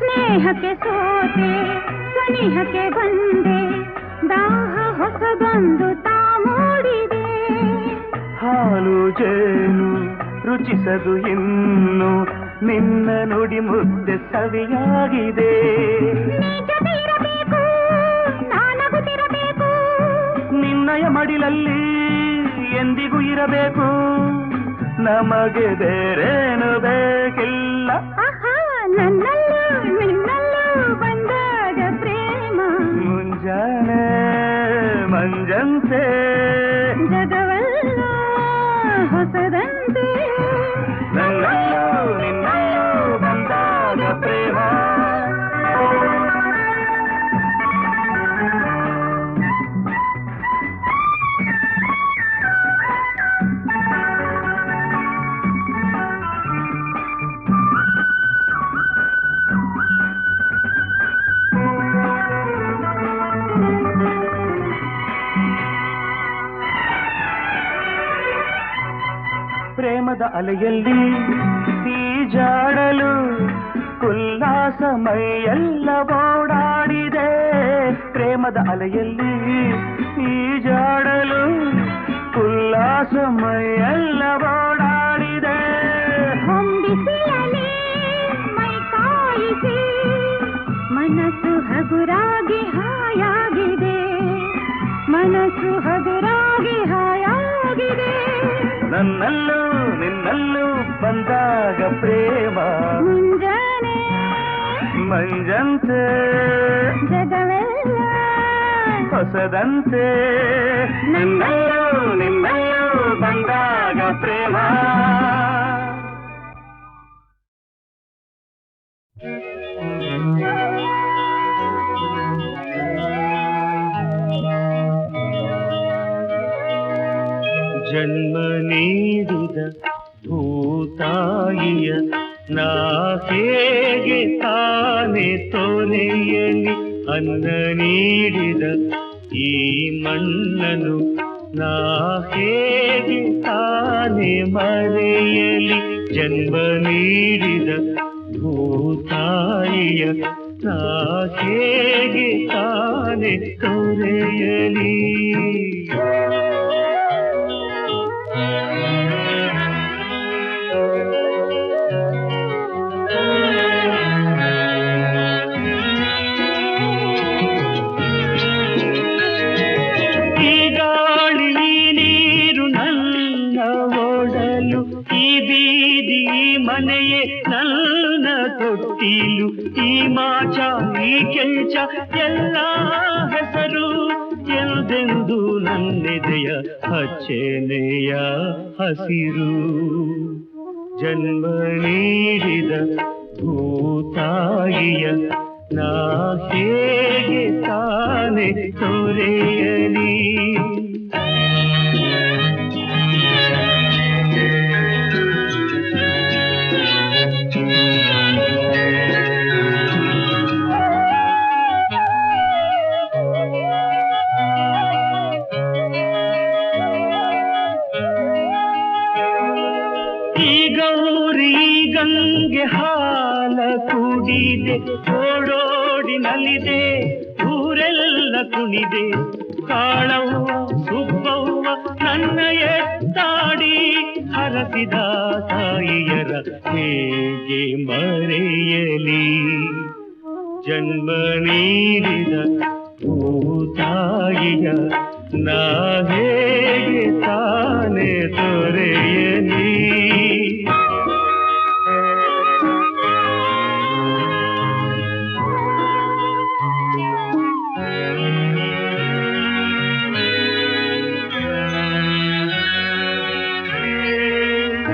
ಸ್ನೇಹಕ್ಕೆ ಸೋತೆ ಸನಿಹಕ್ಕೆ ಬಂದೆ, ದಾಹ ಹೊಸದೊಂದು ತಾ ಮೂಡಿದೆ. ಹಾಲು ಜೇನು ರುಚಿಸದು ಇನ್ನು, ನಿನ್ನ ನುಡಿ ಮುದ್ದೆ ಸವಿಯಾಗಿದೆ. ನಿಜವಿರಬೇಕು, ನಾನಗುತ್ತಿರಬೇಕು, ನಿನ್ನಯ ಮಡಿಲಲ್ಲಿ ಎಂದಿಗೂ ಇರಬೇಕು. ನಮಗೆ ಬೇರೇನು ಬೇಕಿಲ್ಲ. ಆಹಾ, ನನ್ನಲ್ಲೂ ನಿನ್ನಲ್ಲೂ ಬಂದಾಗ ಪ್ರೇಮ ಮುಂಜಾನೆ ಮಂಜಂತೆ, ಜಗವೆಲ್ಲ ಹೊಸದಂತೆ. ನನ್ನಲ್ಲೂ ನಿನ್ನಲ್ಲೂ ಬಂದಾಗ ಪ್ರೇಮ. ಪ್ರೇಮದ ಅಲೆಯಲ್ಲಿ ಈಜಾಡಲು ಉಲ್ಲಾಸ ಮೈಯೆಲ್ಲ ಓಡಾಡಿದೆ ಪ್ರೇಮದ ಅಲೆಯಲ್ಲಿ ಈಜಾಡಲು ಉಲ್ಲಾಸ ಮೈಯೆಲ್ಲ ಓಡಾಡಿದೆ ಹೊಂಬಿಸಿಲಲಿ ಮೈ ಕಾಯಿಸಿ ಮನಸ್ಸು ಹಗುರಾಗಿ ಹಾಯಾಗಿದೆ ಮನಸ್ಸು ಹಗುರಾಗಿ ಹಾಯಾಗಿದೆ ನನ್ನಲ್ಲೂ ನಿನ್ನಲ್ಲೂ ಬಂದಾಗ ಪ್ರೇಮ ಮುಂಜಾನೆ ಮಂಜಂತೆ ಜಗವೆಲ್ಲ ಹೊಸದಂತೆ ನನ್ನಲ್ಲೂ ನಿನ್ನಲ್ಲೂ ಬಂದಾಗ ಪ್ರೇಮ ಜನ್ಮ ನೀಡಿದ ಭೂತಾಯಿಯ ನಾ ಹೇಗೆ ತಾನೆ ತೊರೆಯಲಿ ಅನ್ನ ನೀಡಿದ ಈ ಮಣ್ಣನು ನಾ ಹೇಗೆ ತಾನೆ ಮರೆಯಲಿ ಜನ್ಮ ನೀಡಿದ ಭೂತಾಯಿಯ ನಾ ಹೇಗೆ ತಾನೆ ತೊರೆಯಲಿ ಮನೆಯೇ ನನ್ನ ತೊಟ್ಟಿಲು ಈ ಮಾಚ ಈ ಕೆಂಚ ಎಲ್ಲ ಹೆಸರು ಎಂದೆಂದು ನನ್ನೆದೆಯ ಹಚ್ಚೆನೆಯ ಹಸಿರು ಜನ್ಮ ನೀಡಿದ ಭೂತಾಯಿಯ ನಾ ಹೇಗೆ ತಾನೆ ತೊರೆಯಲಿ ಗಂಗೆ ಹಾಲ ಕುಡಿದೆ ಓಡೋಡಿ ನಲಿದೆ ಊರೆಲ್ಲ ಕುಣಿದೆ ಕಾಳವ್ವ ಸುಬ್ಬವ್ವ ನನ್ನ ಎತ್ತಾಡಿ ಹರಸಿದ ತಾಯಿಯರ ಹೇಗೆ ಮರೆಯಲಿ ಜನ್ಮ ನೀಡಿದ ಭೂತಾಯಿಯ ನಾ ಹೇಗೆ ತಾನೆ ತೊರೆಯಲಿ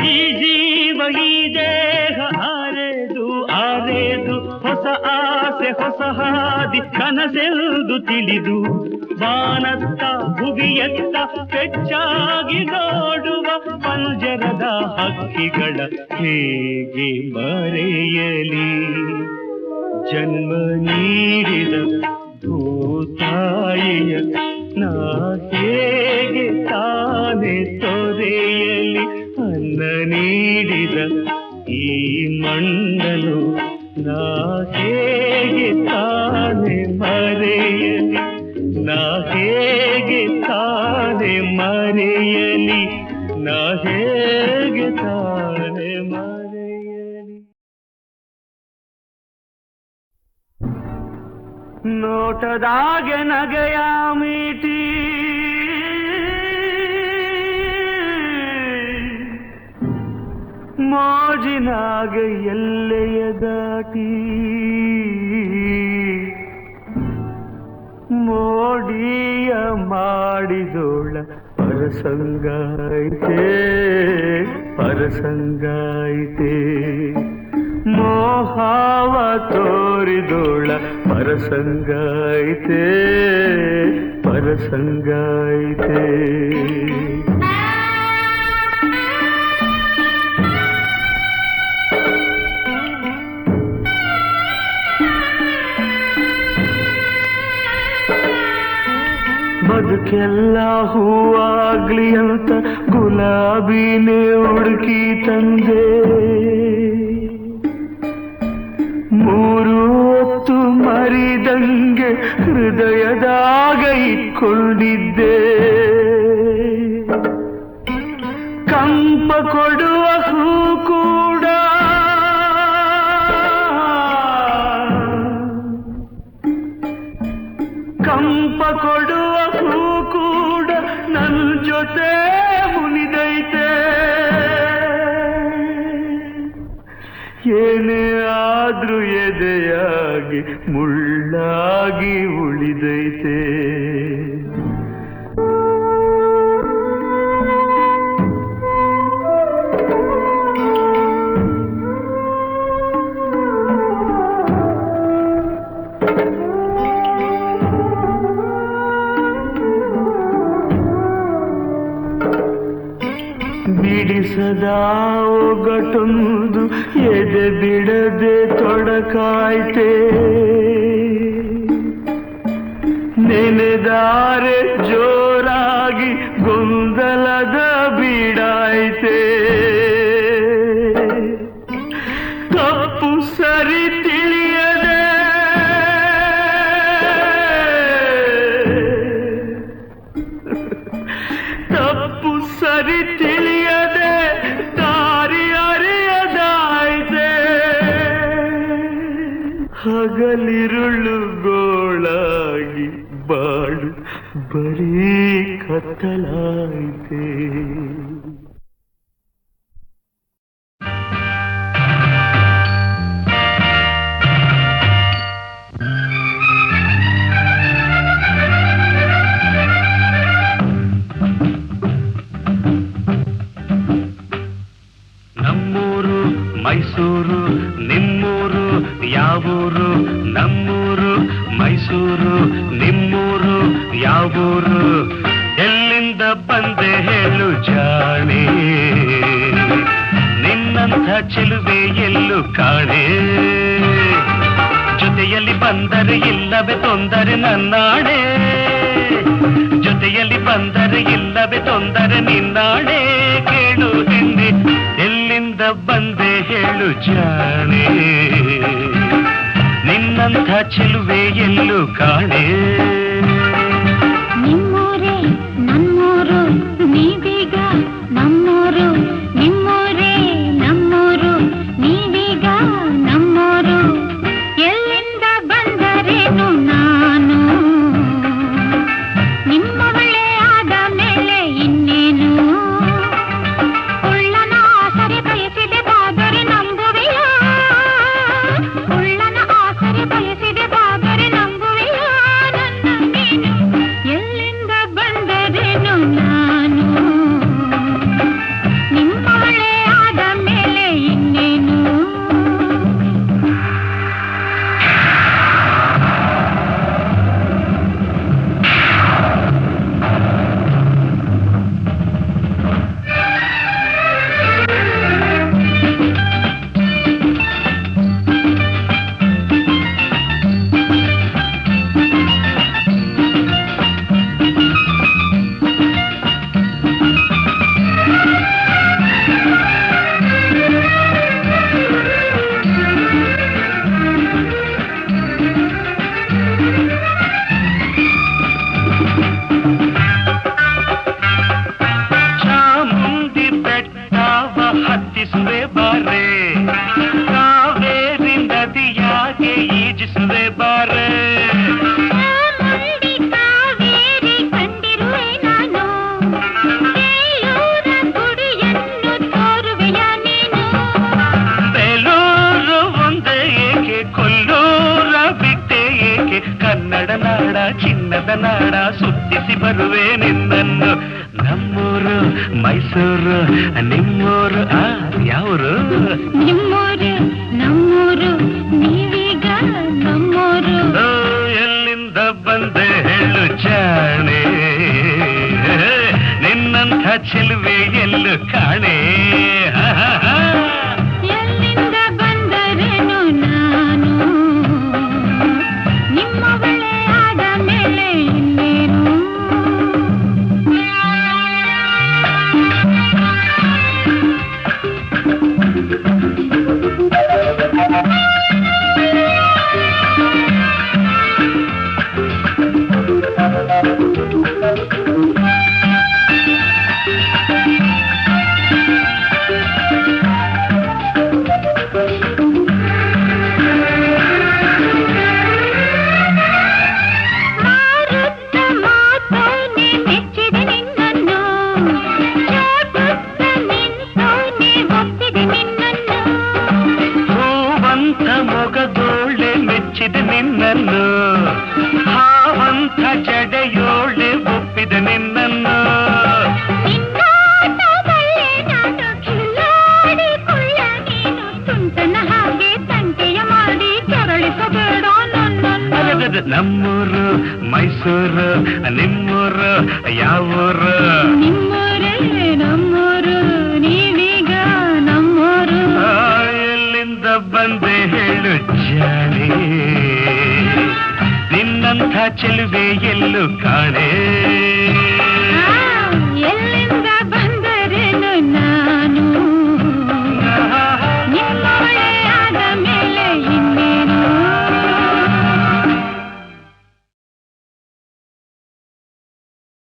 ಈ ದೇಹ ಆರೆದು ಹೊಸ ಆಸೆ ಹೊಸ ಹಾದಿ ಕನಸೆಂದು ತಿಳಿದು ಬಾನತ್ತ ಭುವಿಯತ್ತ ಹೆಚ್ಚಾಗಿ ನೋಡುವ ಪಂಜರದ ಹಕ್ಕಿಗಳ ಹೇಗೆ ಮರೆಯಲಿ ಜನ್ಮ ನೀಡಿದ ಭೂತಾಯಿಯ ನಾ ಹೇಗೆ ತಾನೆ ತೊರೆಯಲಿ ಅನ್ನ ನೀಡಿದ ಈ ಮಣ್ಣನು ನಾ ಹೇಗೆ ತಾನೆ ಮರೆಯಲಿ ನಾ ಹೇಗೆ ತಾನೆ ಮರೆಯಲಿ ನಾ ಹೇಗೆ ತಾನೆ ಮರೆಯಲಿ ನೋಟದಾಗೆ ನಗೆಯ ಮೀಟಿ ಮೋಜಿನಾಗೆ ಎಲ್ಲೆಯ ದಾಟಿ ಮೋಡಿಯ ಮಾಡಿದೋಳ ಪರಸಂಗಾಯಿತೆ ಪರಸಂಗಾಯಿತೆ ಮೋಹಾವ ತೋರಿದೋಳ ಪರಸಂಗಾಯಿತೆ ಪರಸಂಗಾಯಿತೆ ಮುಖಕ್ಕೆಲ್ಲ ಹೂವಾಗ್ಲಿ ಅಂತ ಗುಲಾಬಿನೇ ಹುಡುಕಿ ತಂದೆ. 3 ಹೊತ್ತು ಮರಿದಂಗೆ ಹೃದಯದಾಗ ಇಟ್ಕೊಂಡಿದ್ದೆ. ಕಂಪ ಕೊಡುವ ಹೂ ಕೂಡ ಕಂಪ ಕೊಡುವ ಹೂ ಕೂಡ ನನ್ನ ಜೊತೆ ಮುನಿದೈತೆ. ಏನೇ ಆದ್ರೂ ಎದೆಯಾಗಿ ಮುಳ್ಳಾಗಿ ಉಳಿದೈತೆ. ಬಿಡಿಸದ ಒಗಟೊಂದು ಎದೆ ಬಿಡದೆ ತೊಡಕಾಯ್ತೆ. ನೆನೆದಾರೆ ಜೋರಾಗಿ ಗೊಂದಲದ ಬೀಡಾಯ್ತೆ. ತಪ್ಪು ಸರಿ ತಿಳಿಯದೆ ತಪ್ಪು ಸರಿ ತಿಳಿಯದೆ ದಾರಿ ಅರಿಯದಾಯ್ತೆ. ಹಗಲಿರುಳು ಗೋಳಾಗಿ ಬಾಳು ಬರೀ ಕತ್ತಲಾಯ್ತೆ. ನಮ್ಮೂರು ಮೈಸೂರು ನಿಮ್ಮೂರು ಯಾವೂರು? ನಮ್ಮೂರು ಮೈಸೂರು ನಿಮ್ಮೂರು ಯಾವೂರು? ಎಲ್ಲಿಂದ ಬಂದೆ ಹೇಳು ಜಾಣೆ, ನಿನ್ನಂಥ ಚೆಲುವೆ ಎಲ್ಲೂ ಕಾಣೆ. ಜೊತೆಯಲ್ಲಿ ಬಂದರೆ ಇಲ್ಲವೇ ತೊಂದರೆ ನನ್ನಾಣೆ, ಜೊತೆಯಲ್ಲಿ ಬಂದರೆ ಇಲ್ಲವೇ ತೊಂದರೆ ನಿನ್ನಾಣೆ. ಕೇಳು ಹಿಂದೆ ಎಲ್ಲಿಂದ ಬಂದೆ ಹೇಳು ಜಾಣೆ, ನಿನ್ನಂಥ ಚೆಲುವೆ ಎಲ್ಲೂ ಕಾಣೆ. ನಿಮ್ಮೂರೇ ನಮ್ಮೂರು ನೀವೀಗ ನಮ್ಮೂರು, ನಿಮ್ಮೂರೇ ನಮ್ಮೂರು ನೀವೀಗ ನಮ್ಮೂರು. ಎಲ್ಲಿಂದ ಬಂದರೇನು ನಾನು, ನಿಮ್ಮವಳೇ ಆದ ಮೇಲೆ ಇನ್ನೇನು. ಉಳ್ಳನ ಆಸರೆ ಬಯಸಿದೆ ಬಾದರೆ ನಂಬುವೆಯ, ಉಳ್ಳನ ಆಸರೆ ಬಯಸಿದೆ ಬಾದರೆ ನಂಬುವೆಯ ನನ್ನ ನೀನು. ಎಲ್ಲಿಂದ ಬಂದರೇನು ನಾನು, ನಿಮ್ಮವಳೇ ಆದ ಮೇಲೆ ಇನ್ನೇನು. ಚಾಮುಂಡಿ ಬೆಟ್ಟವ ಹತ್ತಿಸುವೆ ಬಾರೆ, ಕಾವೇರಿ ನದಿಯಾಗೆ ಈಜಿಸುವೆ ಬಾರೆ. ಚಾಮುಂಡಿ ಕಾವೇರಿ ಕಂಡಿರುವೆ ನಾನು, ಬೇಲೂರ ಗುಡಿಯನ್ನು ತೋರುವೆಯ ನೀನು. ಬೇಲೂರು ಒಂದೇ ಏಕೆ, ಕೊಲ್ಲೂರ ಬಿಟ್ಟೆ ಏಕೆ? ಕನ್ನಡ ನಾಡ ಚಿನ್ನದ ನಾಡ ಸುತ್ತಿಸಿ ಬರುವೆ ನಿನ್ನನ್ನು. ನಮ್ಮೂರು ಮೈಸೂರು ನಿಮ್ಮೂರು ಯಾವರು? ನಿಮ್ಮೂರು ನಮ್ಮೂರು ನೀವೀಗ ನಮ್ಮೂರು. ಎಲ್ಲಿಂದ ಬಂದೆ ಹೇಳು ಜಾಣೆ, ನಿನ್ನಂಥ ಚೆಲುವೆ ಎಲ್ಲೂ ಕಾಣೆ. ಎಲ್ಲಿಂದ ಬಂದರೇನು ನಾನು, ನಿಮ್ಮವಳೇ ಆದ ಮೇಲೆ ಇನ್ನೇನು. ಮಾರುತ್ತ ಮಾತೋನೆ ಮೆಚ್ಚಿದೆ ನಿನ್ನನ್ನು ಚಾಕುತ್ತ ನಿಂತೋನೆ ಒಪ್ಪಿದೆ ನಿನ್ನನ್ನು ಹೂವಂತ ಮೊಗದೋಳೆ ಮೆಚ್ಚಿದೆ ನಿನ್ನನ್ನು ಹಾವಂತ ಜಡೆಯೋಳೆ ಒಪ್ಪಿದೆ ನಿನ್ನನ್ನು ನಿನ್ನಾಟದಲ್ಲೇ ನಾನು ಕಿಲ್ಲಾಡಿಕೊಳ್ಳ ನೀನು ತುಂಟನ ಹಾಗೆ ತಂಟೆಯ ಮಾಡಿ ಕೆರಳಿಸಬೇಡ ನನ್ನನ್ನು ಅರೆರೆರೆ, ನಮ್ಮೂರು ಮೈಸೂರು ನಿಮ್ಮೂರು ಯಾವೂರು ನಿಮ್ಮೂರೇ ನಮ್ಮೂರು ನೀವೀಗ ನಮ್ಮೂರು ಆ, ಎಲ್ಲಿಂದ ಬಂದೆ ಹೇಳು ಜಾಣೆ ನಿನ್ನಂಥ ಚೆಲುವೆ ಎಲ್ಲೂ ಕಾಣೆ